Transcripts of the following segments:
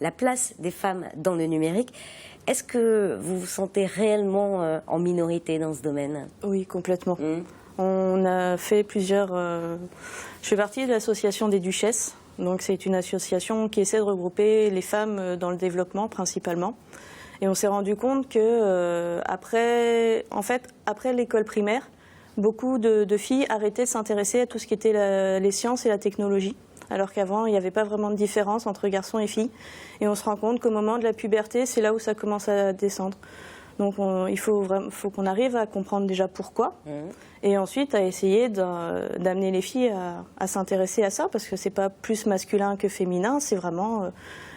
la place des femmes dans le numérique. Est-ce que vous vous sentez réellement en minorité dans ce domaine? Oui, complètement. On a fait plusieurs... Je fais partie de l'association des Duchesses. Donc c'est une association qui essaie de regrouper les femmes dans le développement principalement. Et on s'est rendu compte que après l'école primaire, beaucoup de filles arrêtaient de s'intéresser à tout ce qui était les sciences et la technologie. Alors qu'avant, il n'y avait pas vraiment de différence entre garçons et filles. Et on se rend compte qu'au moment de la puberté, c'est là où ça commence à descendre. Donc il faut qu'on arrive à comprendre déjà pourquoi. Et ensuite à essayer d'amener les filles à s'intéresser à ça, parce que c'est pas plus masculin que féminin, c'est vraiment...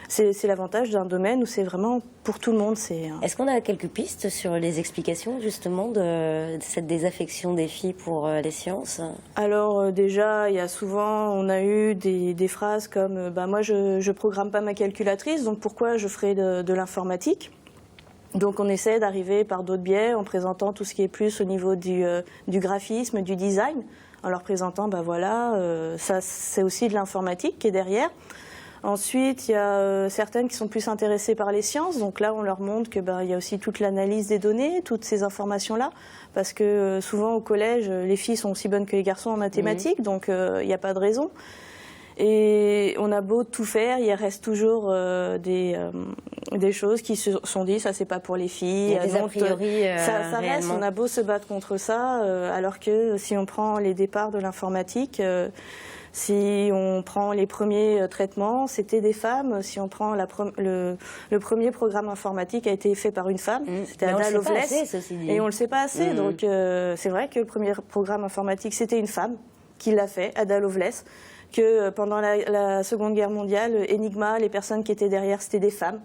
C'est l'avantage d'un domaine où c'est vraiment pour tout le monde. Est-ce qu'on a quelques pistes sur les explications justement de cette désaffection des filles pour les sciences? Alors déjà, on a eu des phrases comme moi je programme pas ma calculatrice, donc pourquoi je ferais de l'informatique? Donc on essaie d'arriver par d'autres biais en présentant tout ce qui est plus au niveau du graphisme, du design, en leur présentant ça c'est aussi de l'informatique qui est derrière. Ensuite, il y a certaines qui sont plus intéressées par les sciences. Donc là, on leur montre qu'il y a aussi toute l'analyse des données, toutes ces informations-là. Parce que souvent, au collège, les filles sont aussi bonnes que les garçons en mathématiques. Donc, il n'y a pas de raison. Et on a beau tout faire, il reste toujours des choses qui se sont dites, ça c'est pas pour les filles. Il y a des a priori, ça reste, on a beau se battre contre ça, alors que si on prend les départs de l'informatique... Si on prend les premiers traitements, c'était des femmes. Si on prend le premier programme informatique a été fait par une femme, c'était Ada Lovelace. Et on ne le sait pas assez. Donc c'est vrai que le premier programme informatique, c'était une femme qui l'a fait, Ada Lovelace. Que pendant la Seconde Guerre mondiale, Enigma, les personnes qui étaient derrière, c'était des femmes.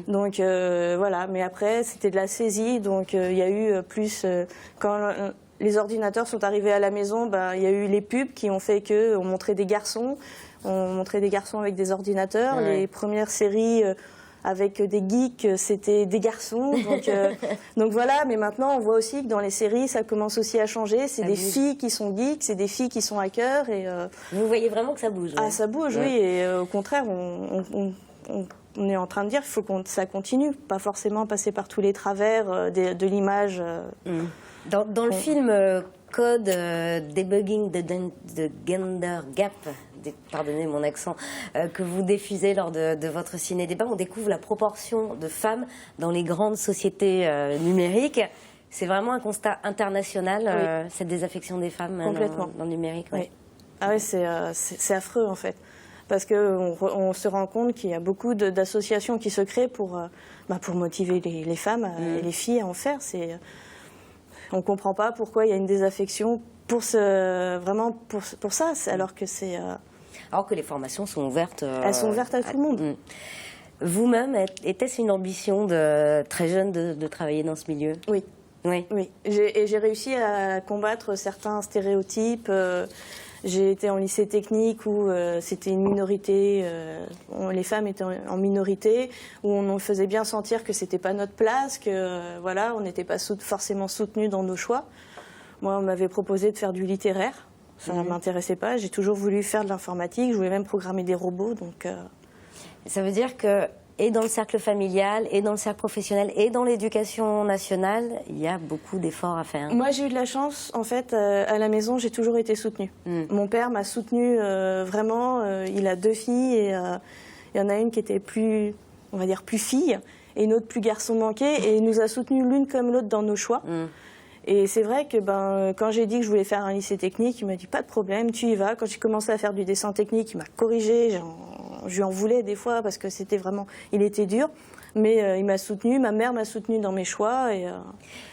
Donc voilà, mais après, c'était de la saisie. Donc il y a eu plus... quand les ordinateurs sont arrivés à la maison, il y a eu les pubs qui ont fait qu'on montrait des garçons. On montrait des garçons avec des ordinateurs. Les premières séries avec des geeks, c'était des garçons. Donc voilà, mais maintenant on voit aussi que dans les séries, ça commence aussi à changer. C'est des filles qui sont geeks, c'est des filles qui sont hackers. Vous voyez vraiment que ça bouge? Ah, ça bouge, oui. Et au contraire, on est en train de dire qu'il faut que ça continue. Pas forcément passer par tous les travers de l'image. Dans le film Code, Debugging the Gender Gap, pardonnez mon accent, que vous diffusez lors de votre ciné-débat, on découvre la proportion de femmes dans les grandes sociétés numériques. C'est vraiment un constat international, cette désaffection des femmes dans le numérique. Oui. Ah oui, c'est affreux en fait. Parce qu'on se rend compte qu'il y a beaucoup d'associations qui se créent pour motiver les femmes et les filles à en faire. On ne comprend pas pourquoi il y a une désaffection pour ça, alors que les formations sont ouvertes. Elles sont ouvertes à tout le monde. Vous-même, était-ce une ambition très jeune de travailler dans ce milieu? Oui. J'ai réussi à combattre certains stéréotypes. J'ai été en lycée technique où c'était une minorité, les femmes étaient en minorité, où on nous faisait bien sentir que c'était pas notre place, que on n'était pas forcément soutenus dans nos choix. Moi, on m'avait proposé de faire du littéraire, ça ne m'intéressait pas. J'ai toujours voulu faire de l'informatique, je voulais même programmer des robots. Donc, ça veut dire que et dans le cercle familial, et dans le cercle professionnel, et dans l'éducation nationale, il y a beaucoup d'efforts à faire. Moi, j'ai eu de la chance. En fait, à la maison, j'ai toujours été soutenue. Mon père m'a soutenue vraiment. Il a 2 filles, et il y en a une qui était plus fille, et une autre plus garçon manqué, et il nous a soutenus l'une comme l'autre dans nos choix. Et c'est vrai que quand j'ai dit que je voulais faire un lycée technique, il m'a dit pas de problème, tu y vas. Quand j'ai commencé à faire du dessin technique, il m'a corrigé. Je lui en voulais des fois parce que il était dur. Mais il m'a soutenue, ma mère m'a soutenue dans mes choix. Et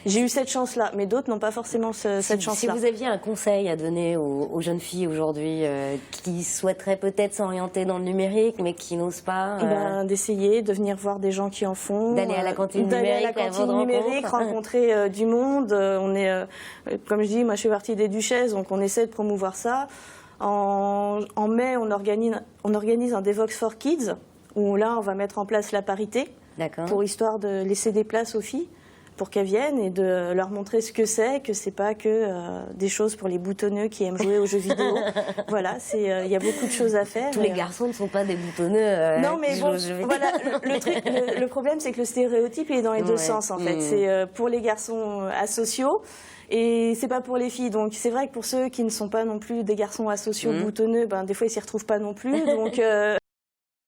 j'ai eu cette chance-là. Mais d'autres n'ont pas forcément cette chance-là. Si vous aviez un conseil à donner aux jeunes filles aujourd'hui qui souhaiteraient peut-être s'orienter dans le numérique, mais qui n'osent pas... D'essayer, de venir voir des gens qui en font. D'aller à la cantine numérique, rencontrer du monde. Comme je dis, moi je fais partie des Duchesses, donc on essaie de promouvoir ça. En mai, on organise un Devox for Kids, où là on va mettre en place la parité. Pour histoire de laisser des places aux filles. pour qu'elles viennent et de leur montrer ce que c'est pas que des choses pour les boutonneux qui aiment jouer aux jeux vidéo. Voilà, il y a beaucoup de choses à faire. Tous les garçons ne sont pas des boutonneux. Non, mais qui bon, jouent aux jeux vidéo. voilà, le problème, c'est que le stéréotype il est dans les deux sens, en fait. C'est pour les garçons asociaux. Et c'est pas pour les filles. Donc c'est vrai que pour ceux qui ne sont pas non plus des garçons asociaux boutonneux, ben des fois ils s'y retrouvent pas non plus. Donc